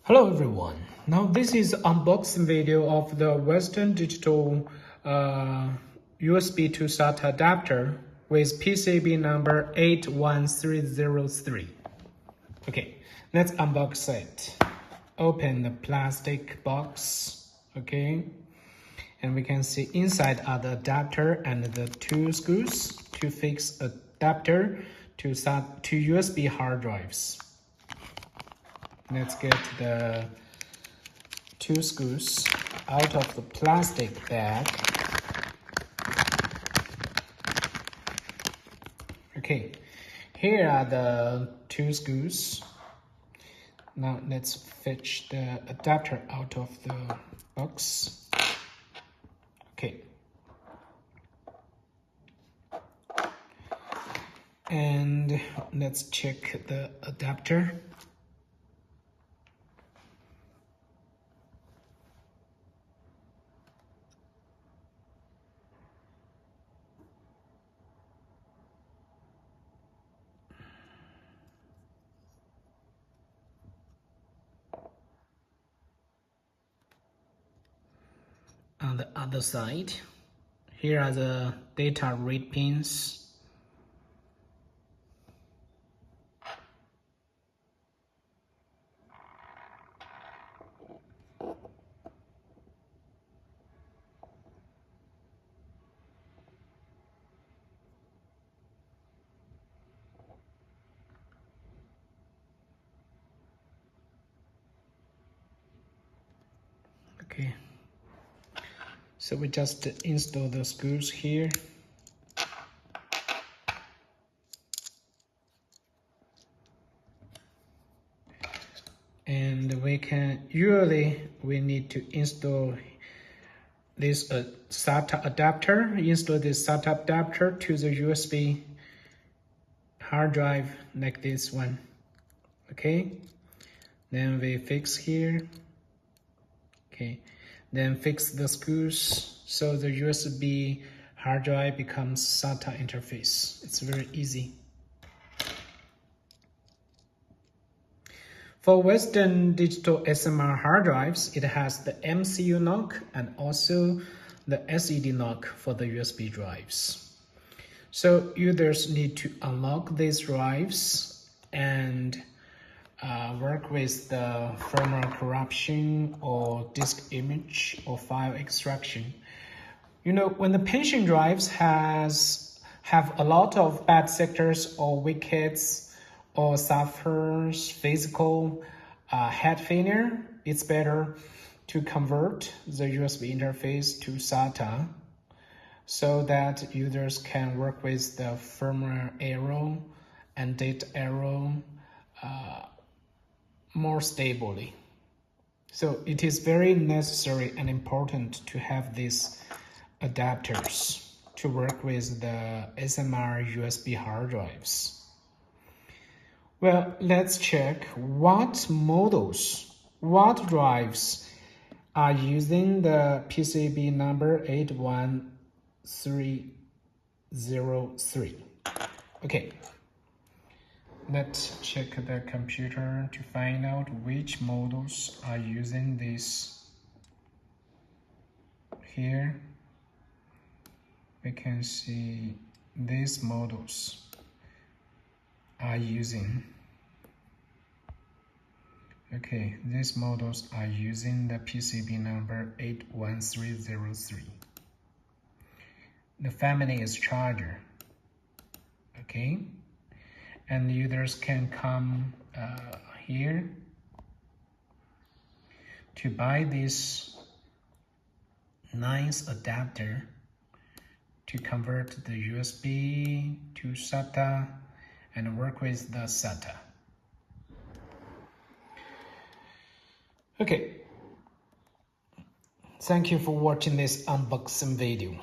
Hello everyone. Now this is unboxing video of the Western Digital USB to SATA adapter with PCB number 81303. Okay, let's unbox it. Open the plastic box, okay, and we can see inside are the adapter and the two screws to fix adapter to USB hard drives. Let's get the two screws out of the plastic bag. Okay, here are the two screws. Now let's fetch the adapter out of the box. Okay. And let's check the adapter. On the other side, here are the data read pins. Okay. So we just install the screws here. And usually we need to install this SATA adapter, install this SATA adapter to the USB hard drive like this one. Okay, then we fix here. Okay, then fix the screws so the USB hard drive becomes SATA interface. It's very easy. For Western Digital SMR hard drives, it has the MCU lock and also the SED lock for the USB drives. So users need to unlock these drives and work with the firmware corruption or disk image or file extraction. You know, when the pension drives have a lot of bad sectors or wickets or suffers physical head failure, it's better to convert the USB interface to SATA so that users can work with the firmware error and data error more stably. So it is very necessary and important to have these adapters to work with the SMR USB hard drives. Well, let's check what drives are using the PCB number 81303. Okay. Let's check the computer to find out which models are using this. Here we can see these models are using. Okay, these models are using the PCB number 81303. The family is charger. Okay. And users can come here to buy this nice adapter to convert the USB to SATA and work with the SATA. Okay, thank you for watching this unboxing video.